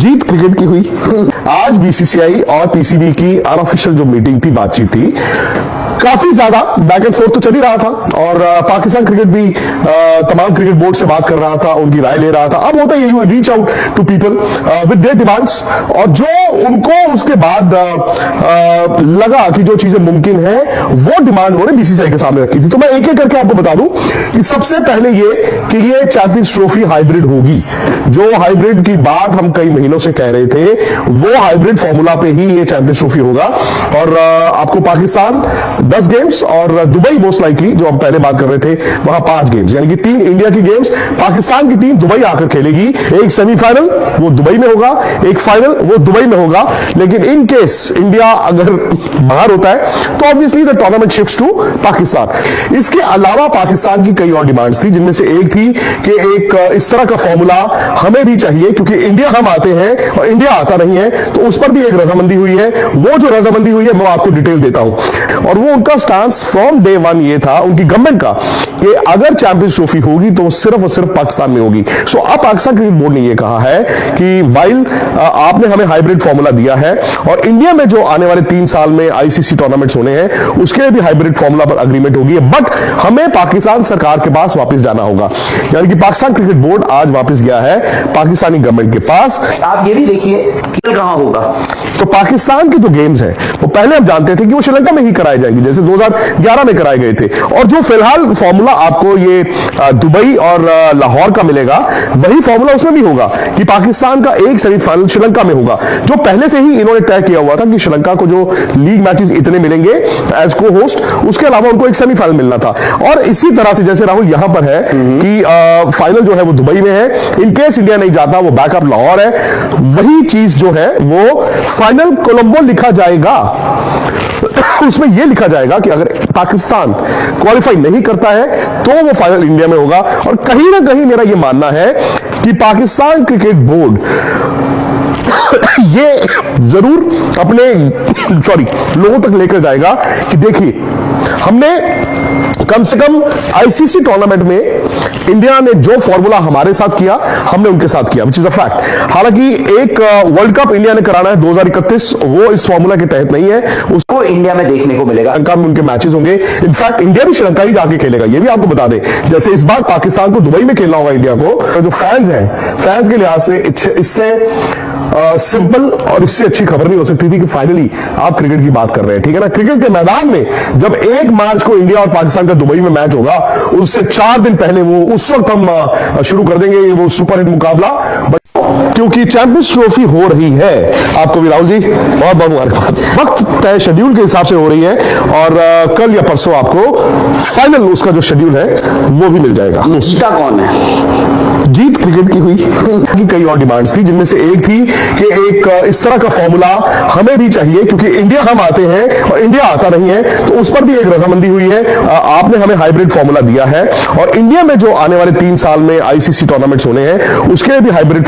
जीत cricket की हुई। आज बीसीसीआई और पीसीबी की अनऑफिशियल जो मीटिंग थी, बातचीत थी, काफी ज्यादा बैक एंड फोर्थ तो चल ही रहा था और पाकिस्तान क्रिकेट भी तमाम क्रिकेट बोर्ड से बात कर रहा था, उनकी राय ले रहा था। अब होता है reach out to people with their demands, और जो उनको उसके बाद लगा कि जो चीजें मुमकिन है वो डिमांड उन्होंने बीसीसीआई के सामने रखी थी। तो मैं एक एक करके आपको बता दूं कि सबसे पहले ये कि ये चैंपियंस ट्रॉफी हाइब्रिड होगी। जो हाइब्रिड की बात हम कई महीनों से कह रहे थे, वो हाइब्रिड फॉर्मूला पे ही ये चैंपियंस ट्रॉफी होगा। और आपको पाकिस्तान 10 गेम्स और दुबई मोस्ट लाइकली, जो हम पहले बात कर रहे थे, वहां 5 गेम्स, यानी कि 3 इंडिया की गेम्स, पाकिस्तान की टीम दुबई आकर खेलेगी। एक सेमीफाइनल वो दुबई में होगा, एक फाइनल वो दुबई में होगा। लेकिन इन केस इंडिया अगर बाहर होता है तो obviously the tournament shifts to Pakistan. इसके अलावा पाकिस्तान की कई और डिमांड्स थी, जिनमें से एक थी कि एक इस तरह का फॉर्मूला हमें भी चाहिए, क्योंकि इंडिया हम आते हैं और इंडिया आता नहीं है, तो उस पर भी एक रजामंदी हुई है। वो जो रजामंदी हुई है मैं आपको डिटेल देता हूं। और वो उनका स्टांस फ्रॉम डे वन ये था, उनकी गवर्नमेंट का, कि अगर चैंपियंस ट्रॉफी होगी तो सिर्फ और सिर्फ पाकिस्तान में होगी। सो अब पाकिस्तान क्रिकेट बोर्ड ने ये कहा है कि वाइल आपने हमें हाइब्रिड फॉर्मूला दिया है और इंडिया में जो आने वाले 3 साल में आईसीसी टूर्नामेंट्स होने हैं उसके लिए भी हाइब्रिड फॉर्मूला पर अग्रीमेंट होगी, बट हमें पाकिस्तान सरकार के पास वापस जाना होगा। यानी कि पाकिस्तान क्रिकेट बोर्ड आज वापस गया है पाकिस्तानी गवर्नमेंट के पास। आप ये भी देखिए खेल कहां होगा। तो पाकिस्तान के जो गेम्स हैं वो पहले हम जानते थे कि वो श्रीलंका में ही कराए जाएंगे, जैसे 2011 में कराए गए थे। और जो फिलहाल फॉर्मूला आपको ये दुबई और लाहौर का मिलेगा, वही फॉर्मूला उसमें भी होगा कि पाकिस्तान का एक सेमीफाइनल श्रीलंका में होगा, जो पहले से ही इन्होंने तय किया हुआ था कि श्रीलंका को जो लीग मैचेस इतने मिलेंगे एज को होस्ट, उसके अलावा उनको एक सेमीफाइनल मिलना था। और इसी तरह से जैसे राहुल यहां पर है कि फाइनल जो है वो दुबई में है, इनकेस इंडिया नहीं जाता वो बैकअप लाहौर है, वही चीज जो है वो फाइनल कोलंबो लिखा जाएगा। उसमें यह लिखा जाएगा कि अगर पाकिस्तान क्वालिफाई नहीं करता है तो वो फाइनल इंडिया में होगा। और कहीं ना कहीं मेरा यह मानना है कि पाकिस्तान क्रिकेट बोर्ड ये जरूर अपने लोगों तक लेकर जाएगा कि देखिए, हमने कम से कम आईसीसी टूर्नामेंट में इंडिया ने जो फॉर्मूला हमारे साथ किया, हमने उनके साथ किया, विच इज अ फैक्ट। हालांकि एक वर्ल्ड कप इंडिया ने कराना है 2031, वो इस फॉर्मूला के तहत नहीं है, उसको इंडिया में देखने को मिलेगा। श्रीलंका में उनके मैचेस होंगे। इनफैक्ट इंडिया भी श्रीलंका ही जाके खेलेगा, ये भी आपको बता दें। जैसे इस बार पाकिस्तान को दुबई में खेलना होगा इंडिया को, तो जो फैंस हैं, फैंस के लिहाज से इससे सिंपल और इससे अच्छी खबर नहीं हो सकती थी कि फाइनली आप क्रिकेट की बात कर रहे हैं, ठीक है ना। क्रिकेट के मैदान में जब 1 मार्च को इंडिया और पाकिस्तान का दुबई में मैच होगा, उससे 4 दिन पहले उस वक्त हम शुरू कर देंगे वो सुपरहिट मुकाबला, क्योंकि चैंपियंस ट्रॉफी हो रही है। आपको भी राहुल जी बहुत बहुत मुबारकबाद। वक्त तय शेड्यूल के हिसाब से हो रही है और कल या परसों आपको फाइनल उसका जो शेड्यूल है वो भी मिल जाएगा। जीता कौन है? जीत क्रिकेट की हुई। कि कई और डिमांड्स थी, जिनमें से एक थी कि एक इस तरह का फॉर्मूला हमें भी चाहिए, क्योंकि इंडिया हम आते हैं और इंडिया आता नहीं है, तो उस पर भी एक रजामंदी हुई है। आपने हमें हाइब्रिड फॉर्मूला दिया है और इंडिया में जो आने वाले 3 साल में आईसीसी टूर्नामेंट्स होने हैं उसके लिए भी हाइब्रिड